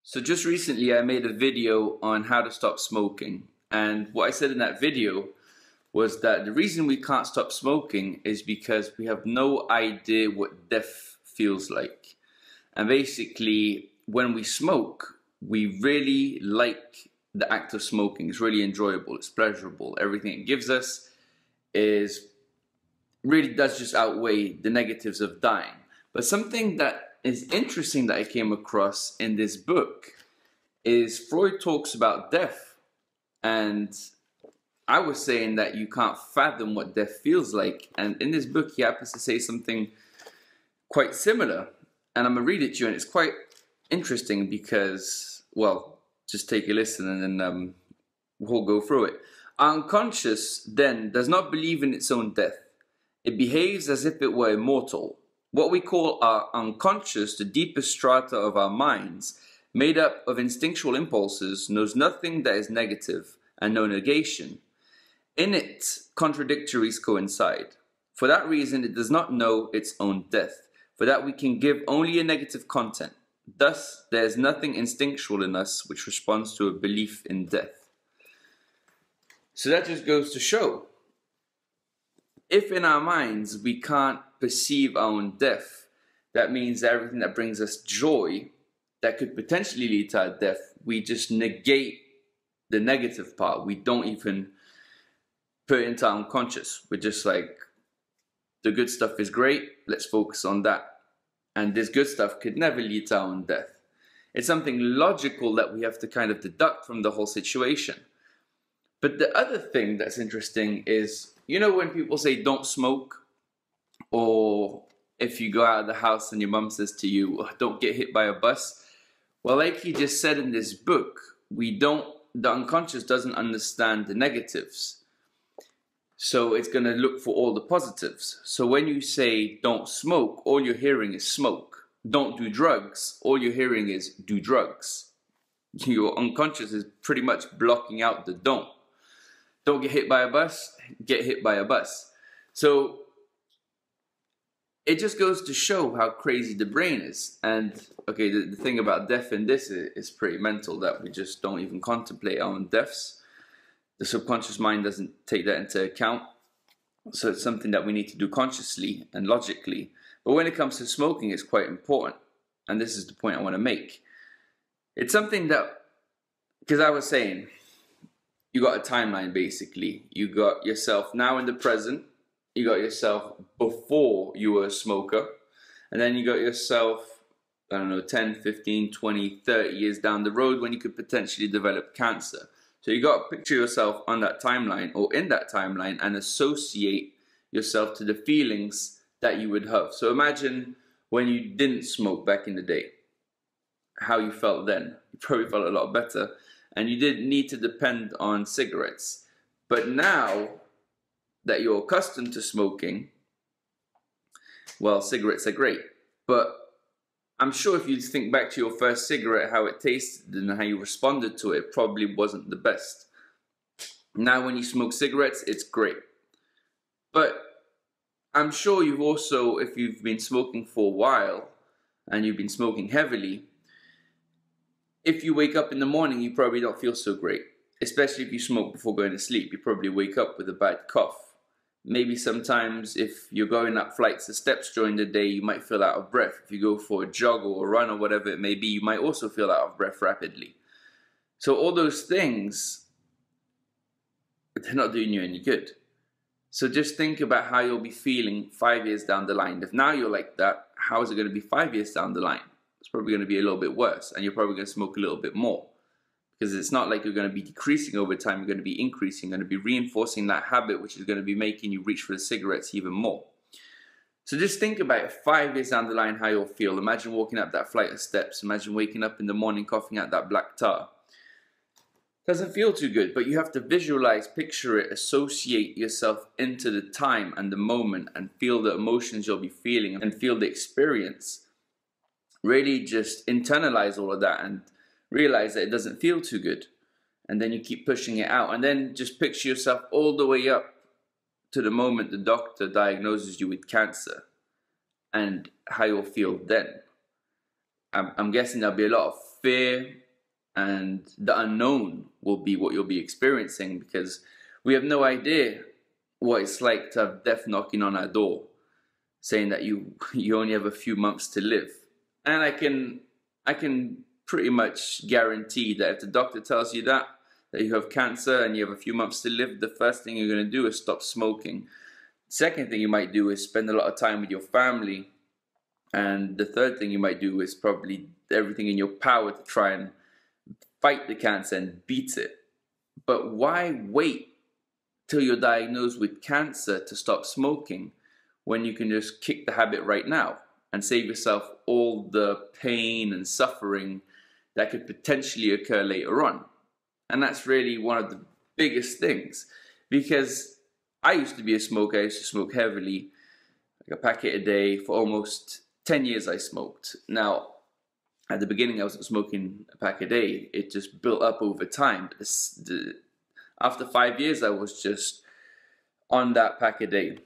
So just recently I made a video on how to stop smoking, and what I said in that video was that the reason we can't stop smoking is because we have no idea what death feels like. And basically when we smoke, we really like the act of smoking. It's really enjoyable, it's pleasurable. Everything it gives us really does just outweigh the negatives of dying. But something that is interesting that I came across in this book is Freud talks about death, and I was saying that you can't fathom what death feels like, and in this book he happens to say something quite similar, and I'm gonna read it to you, and it's quite interesting because, well, just take a listen and then we'll go through it. Our unconscious then does not believe in its own death. It behaves as if it were immortal. What we call our unconscious, the deepest strata of our minds, made up of instinctual impulses, knows nothing that is negative and no negation. In it, contradictories coincide. For that reason, it does not know its own death. For that we can give only a negative content. Thus, there is nothing instinctual in us which responds to a belief in death. So that just goes to show, if in our minds we can't perceive our own death, that means that everything that brings us joy that could potentially lead to our death, we just negate the negative part. We don't even put it into our unconscious. We're just like, the good stuff is great, let's focus on that. And this good stuff could never lead to our own death. It's something logical that we have to kind of deduct from the whole situation. But the other thing that's interesting is, you know, when people say don't smoke, or if you go out of the house and your mum says to you, oh, don't get hit by a bus. Well, like he just said in this book, the unconscious doesn't understand the negatives. So it's going to look for all the positives. So when you say don't smoke, all you're hearing is smoke. Don't do drugs, all you're hearing is do drugs. Your unconscious is pretty much blocking out the don't. Don't get hit by a bus, get hit by a bus. So it just goes to show how crazy the brain is. And okay, the thing about death in this is pretty mental, that we just don't even contemplate our own deaths. The subconscious mind doesn't take that into account. So it's something that we need to do consciously and logically. But when it comes to smoking, it's quite important. And this is the point I want to make. It's something that, because I was saying, you got a timeline basically. You got yourself now in the present. You got yourself before you were a smoker. And then you got yourself, I don't know, 10, 15, 20, 30 years down the road when you could potentially develop cancer. So you got to picture yourself on that timeline or in that timeline and associate yourself to the feelings that you would have. So imagine when you didn't smoke back in the day, how you felt then. You probably felt a lot better. And you didn't need to depend on cigarettes. But now that you're accustomed to smoking, well, cigarettes are great. But I'm sure if you think back to your first cigarette, how it tasted and how you responded to it, probably wasn't the best. Now when you smoke cigarettes, it's great. But I'm sure you've also, if you've been smoking for a while and you've been smoking heavily, if you wake up in the morning, you probably don't feel so great. Especially if you smoke before going to sleep, you probably wake up with a bad cough. Maybe sometimes if you're going up flights of steps during the day, you might feel out of breath. If you go for a jog or a run or whatever it may be, you might also feel out of breath rapidly. So all those things, they're not doing you any good. So just think about how you'll be feeling 5 years down the line. If now you're like that, how is it going to be 5 years down the line? It's probably going to be a little bit worse, and you're probably going to smoke a little bit more. Because it's not like you're going to be decreasing over time, you're going to be increasing, you're going to be reinforcing that habit, which is going to be making you reach for the cigarettes even more. So just think about it, 5 years down the line, how you'll feel. Imagine walking up that flight of steps. Imagine waking up in the morning coughing out that black tar. Doesn't feel too good, but you have to visualize, picture it, associate yourself into the time and the moment and feel the emotions you'll be feeling and feel the experience. Really just internalize all of that and realize that it doesn't feel too good, and then you keep pushing it out, and then just picture yourself all the way up to the moment the doctor diagnoses you with cancer and how you'll feel then. I'm guessing there'll be a lot of fear and the unknown will be what you'll be experiencing, because we have no idea what it's like to have death knocking on our door, saying that you only have a few months to live. And I can pretty much guarantee that if the doctor tells you that you have cancer and you have a few months to live, the first thing you're going to do is stop smoking. Second thing you might do is spend a lot of time with your family. And the third thing you might do is probably everything in your power to try and fight the cancer and beat it. But why wait till you're diagnosed with cancer to stop smoking when you can just kick the habit right now and save yourself all the pain and suffering that could potentially occur later on? And that's really one of the biggest things, because I used to be a smoker. I used to smoke heavily, like a packet a day. For almost 10 years I smoked. Now, at the beginning I wasn't smoking a pack a day. It just built up over time. After 5 years I was just on that pack a day.